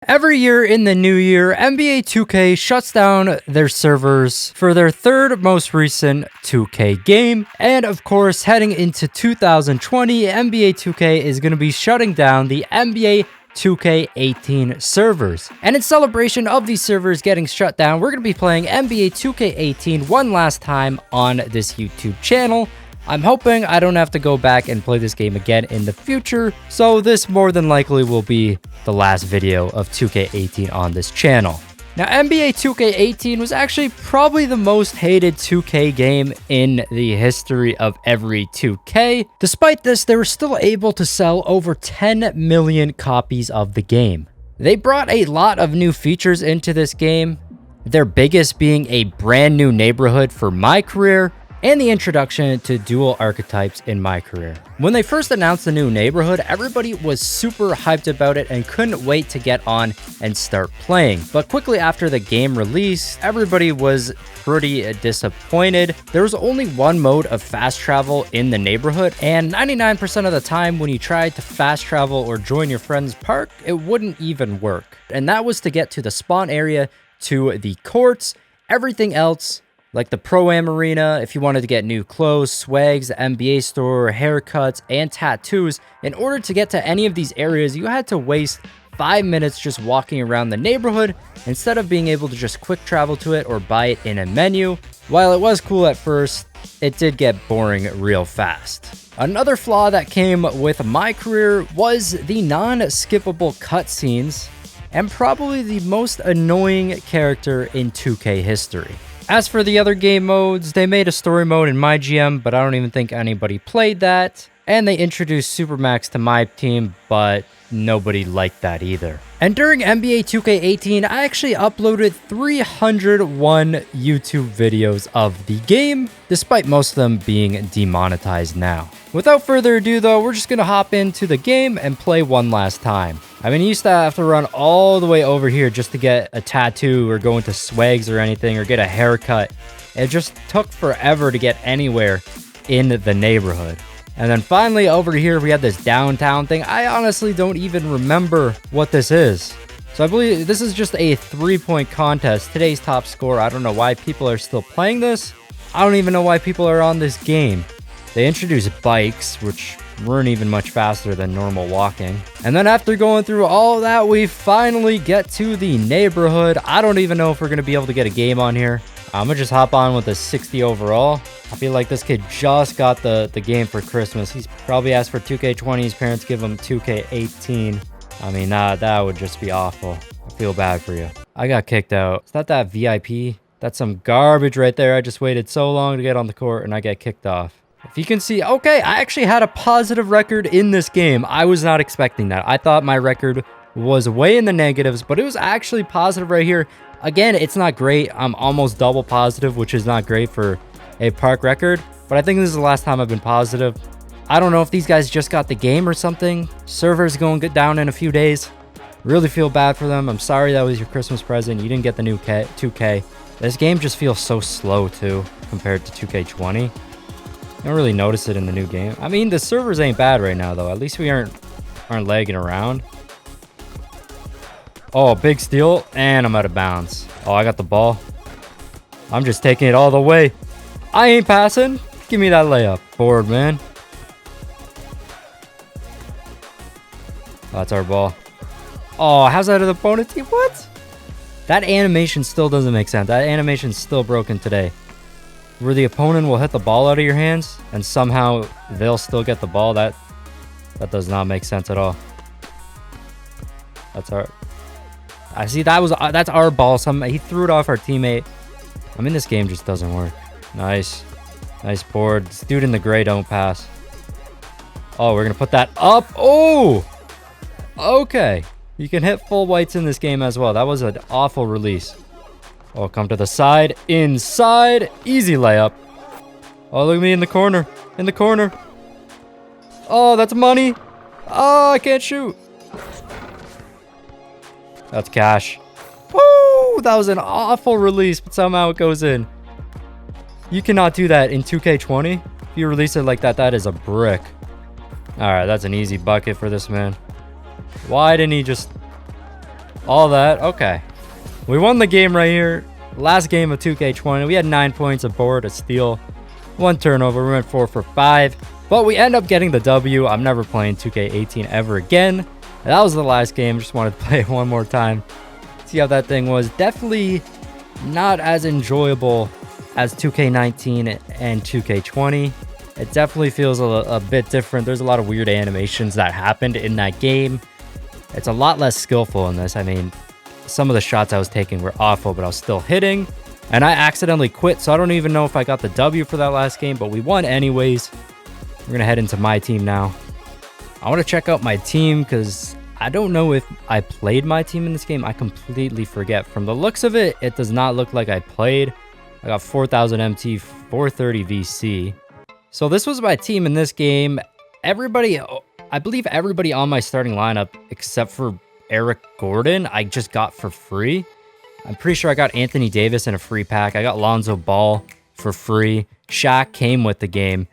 Every year in the new year, NBA 2K shuts down their servers for their third most recent 2K game. And of course, heading into 2020, NBA 2K is going to be shutting down the NBA 2K18 servers. And in celebration of these servers getting shut down, we're going to be playing NBA 2K18 one last time on this YouTube channel. I'm hoping I don't have to go back and play this game again in the future, so this more than likely will be the last video of 2K18 on this channel. Now, NBA 2K18 was actually probably the most hated 2K game in the history of every 2K. Despite this, they were still able to sell over 10 million copies of the game. They brought a lot of new features into this game, their biggest being a brand new neighborhood for my career, and the introduction to dual archetypes in my career. When they first announced the new neighborhood, everybody was super hyped about it and couldn't wait to get on and start playing. But quickly after the game release, everybody was pretty disappointed. There was only one mode of fast travel in the neighborhood, and 99% of the time when you tried to fast travel or join your friend's park, it wouldn't even work. And that was to get to the spawn area, to the courts. Everything else, like the Pro-Am Arena, if you wanted to get new clothes, swags, the NBA store, haircuts, and tattoos, in order to get to any of these areas, you had to waste 5 minutes just walking around the neighborhood instead of being able to just quick travel to it or buy it in a menu. While it was cool at first, it did get boring real fast. Another flaw that came with my career was the non-skippable cutscenes, and probably the most annoying character in 2K history. As for the other game modes, they made a story mode in my GM, but I don't even think anybody played that. And they introduced Supermax to my team, but nobody liked that either. And during NBA 2K18, I actually uploaded 301 YouTube videos of the game, despite most of them being demonetized now. Without further ado though, we're just gonna hop into the game and play one last time. I mean, you used to have to run all the way over here just to get a tattoo or go into swags or anything or get a haircut. It just took forever to get anywhere in the neighborhood. And then finally over here, we have this downtown thing. I honestly don't even remember what this is. So I believe this is just a 3-point contest. Today's top score. I don't know why people are still playing this. I don't even know why people are on this game. They introduced bikes, which weren't even much faster than normal walking. And then after going through all that, we finally get to the neighborhood. I don't even know if we're going to be able to get a game on here. I'm going to just hop on with a 60 overall. I feel like this kid just got the game for Christmas. He's probably asked for 2K20. His parents give him 2K18. I mean, that would just be awful. I feel bad for you. I got kicked out. Is that VIP? That's some garbage right there. I just waited so long to get on the court and I get kicked off. If you can see, okay, I actually had a positive record in this game. I was not expecting that. I thought my record was way in the negatives, but it was actually positive right here. Again, it's not great. I'm almost double positive, which is not great for a park record, but I think this is the last time I've been positive. I don't know if these guys just got the game or something. Server's going down in a few days. Really feel bad for them. I'm sorry that was your Christmas present. You didn't get the new 2K. This game just feels so slow too, compared to 2K20. You don't really notice it in the new game. I mean, the servers ain't bad right now, though. At least we aren't lagging around. Oh, big steal, and I'm out of bounds. Oh, I got the ball. I'm just taking it all the way. I ain't passing. Give me that layup. Forward, man. That's our ball. Oh, how's that an opponent team? What? That animation still doesn't make sense. That animation's still broken today. Where the opponent will hit the ball out of your hands and somehow they'll still get the ball. That does not make sense at all. That's our... I see that's our ball. He threw it off our teammate. I mean, this game just doesn't work. Nice. Nice board. This dude in the gray don't pass. Oh, we're going to put that up. Oh! Okay. You can hit full whites in this game as well. That was an awful release. Oh, come to the side. Inside. Easy layup. Oh, look at me in the corner. In the corner. Oh, that's money. Oh, I can't shoot. That's cash. Woo! That was an awful release, but somehow it goes in. You cannot do that in 2K20. If you release it like that, that is a brick. All right, that's an easy bucket for this man. Why didn't he just... All that. Okay. We won the game right here. Last game of 2K20. We had 9 points, a board, a steal, 1 turnover. We went 4 for 5. But we end up getting the W. I'm never playing 2K18 ever again. That was the last game. Just wanted to play it one more time. See how that thing was. Definitely not as enjoyable as 2K19 and 2K20. It definitely feels a bit different. There's a lot of weird animations that happened in that game. It's a lot less skillful in this. I mean, some of the shots I was taking were awful, but I was still hitting. And I accidentally quit, so I don't even know if I got the W for that last game, but we won anyways. We're going to head into my team now. I want to check out my team because I don't know if I played my team in this game. I completely forget. From the looks of it, it does not look like I played. I got 4,000 MT, 430 VC. So this was my team in this game. Everybody, I believe everybody on my starting lineup, except for Eric Gordon, I just got for free. I'm pretty sure I got Anthony Davis in a free pack. I got Lonzo Ball for free. Shaq came with the game.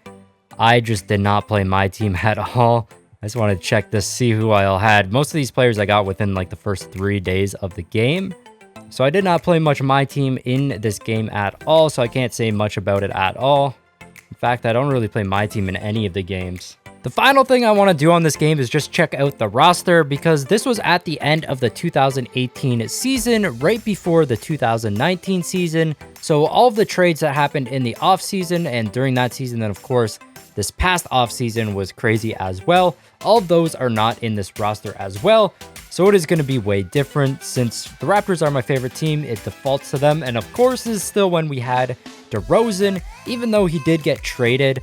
I just did not play my team at all. I just wanted to check this, see who I all had. Most of these players I got within like the first 3 days of the game. So I did not play much of my team in this game at all, so I can't say much about it at all. In fact, I don't really play my team in any of the games. The final thing I want to do on this game is just check out the roster because this was at the end of the 2018 season, right before the 2019 season. So all of the trades that happened in the offseason and during that season, then of course, this past offseason was crazy as well. All of those are not in this roster as well. So it is going to be way different since the Raptors are my favorite team. It defaults to them. And of course, this is still when we had DeRozan, even though he did get traded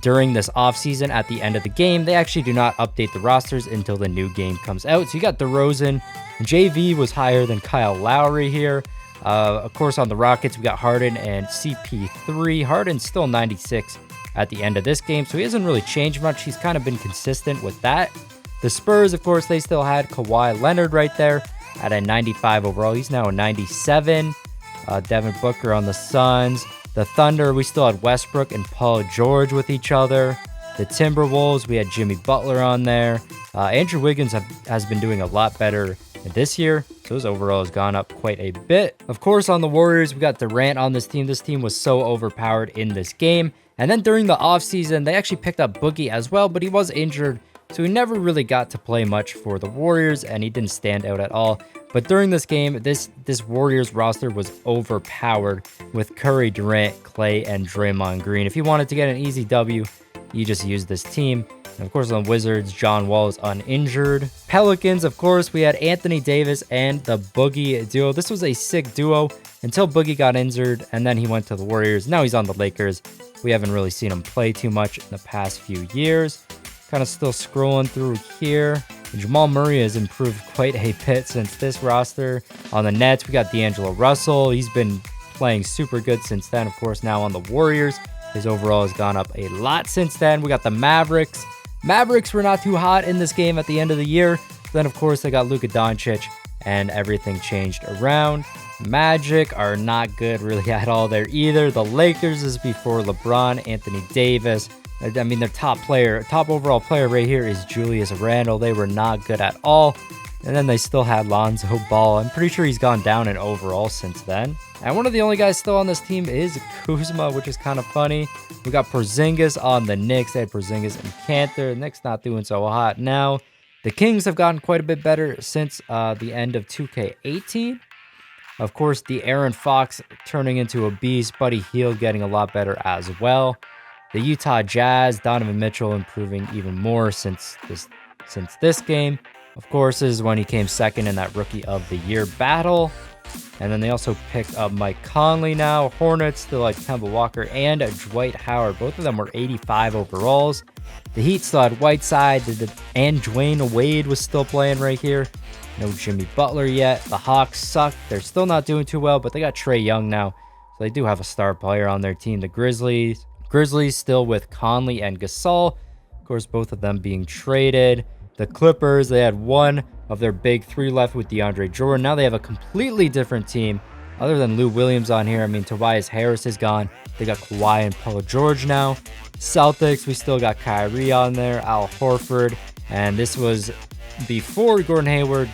during this offseason at the end of the game. They actually do not update the rosters until the new game comes out. So you got DeRozan. JV was higher than Kyle Lowry here. Of course, on the Rockets, we got Harden and CP3. Harden's still 96 at the end of this game, so he hasn't really changed much. He's kind of been consistent with that. The Spurs, of course, they still had Kawhi Leonard right there at a 95 overall. He's now a 97. Devin Booker on the Suns. The Thunder, we still had Westbrook and Paul George with each other. The Timberwolves, we had Jimmy Butler on there. Andrew Wiggins has been doing a lot better this year, so his overall has gone up quite a bit. Of course, on the Warriors, we got Durant on this team. This team was so overpowered in this game. And then during the offseason, they actually picked up Boogie as well, but he was injured, so he never really got to play much for the Warriors, and he didn't stand out at all. But during this game, this Warriors roster was overpowered with Curry, Durant, Clay, and Draymond Green. If you wanted to get an easy W, you just use this team. And of course, on Wizards, John Wall is uninjured. Pelicans, of course, we had Anthony Davis and the Boogie duo. This was a sick duo until Boogie got injured, and then he went to the Warriors. Now he's on the Lakers. We haven't really seen him play too much in the past few years. Kind of still scrolling through here. Jamal Murray has improved quite a bit since this roster. On the Nets, we got D'Angelo Russell. He's been playing super good since then. Of course, now on the Warriors, his overall has gone up a lot since then. We got the Mavericks. Mavericks were not too hot in this game at the end of the year. Then, of course, they got Luka Doncic, and everything changed around. Magic are not good really at all there either. The Lakers is before LeBron, Anthony Davis. I mean, their top overall player right here is Julius Randle. They were not good at all. And then they still had Lonzo Ball. I'm pretty sure he's gone down in overall since then. And one of the only guys still on this team is Kuzma, which is kind of funny. We got Porzingis on the Knicks. They had Porzingis and Kanter. The Knicks not doing so hot now. The Kings have gotten quite a bit better since the end of 2K18. Of course, the Aaron Fox turning into a beast. Buddy Hield getting a lot better as well. The Utah Jazz, Donovan Mitchell improving even more since this game. Of course, this is when he came second in that Rookie of the Year battle. And then they also picked up Mike Conley now. Hornets still like Kemba Walker and Dwight Howard. Both of them were 85 overalls. The Heat still had Whiteside, and Dwayne Wade was still playing right here. No Jimmy Butler yet. The Hawks suck. They're still not doing too well, but they got Trae Young now. So they do have a star player on their team. The Grizzlies still with Conley and Gasol. Of course, both of them being traded. The Clippers, they had one of their big three left with DeAndre Jordan. Now they have a completely different team other than Lou Williams on here. I mean, Tobias Harris is gone. They got Kawhi and Paul George now. Celtics, we still got Kyrie on there, Al Horford. And this was before Gordon Hayward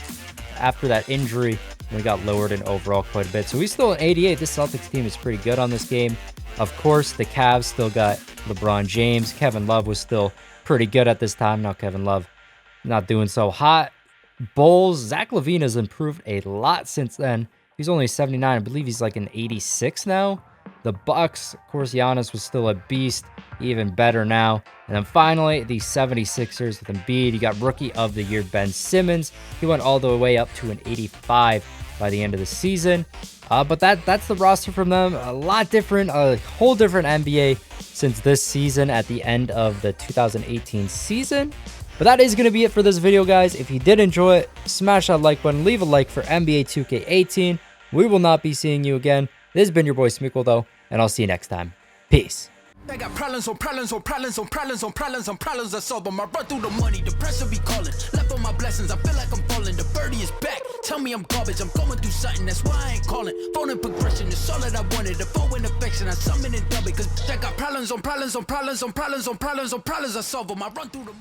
after that injury, we got lowered in overall quite a bit. So he's still an 88. This Celtics team is pretty good on this game. Of course, the Cavs still got LeBron James. Kevin Love was still pretty good at this time. Now Kevin Love not doing so hot. Bulls, Zach LaVine has improved a lot since then. He's only 79. I believe he's like an 86 now. The Bucks, of course, Giannis was still a beast, even better now. And then finally, the 76ers with Embiid. You got Rookie of the Year Ben Simmons. He went all the way up to an 85 by the end of the season. But that's the roster from them. A lot different, a whole different NBA since this season at the end of the 2018 season. But that is going to be it for this video, guys. If you did enjoy it, smash that like button, leave a like for NBA 2K18. We will not be seeing you again. This has been your boy Smequle, though, and I'll see you next time. Peace. I got problems on problems on problems on problems on problems on problems I solve them. I run through the money, the pressure be calling. Left on my blessings, I feel like I'm falling. The birdie is back. Tell me I'm garbage, I'm going through something, that's why I ain't calling. Phone in progression, it's all that I wanted. The phone in affection, I summon and dub it. Cause I got problems on problems on problems on problems on problems on problems I solve them. I run through the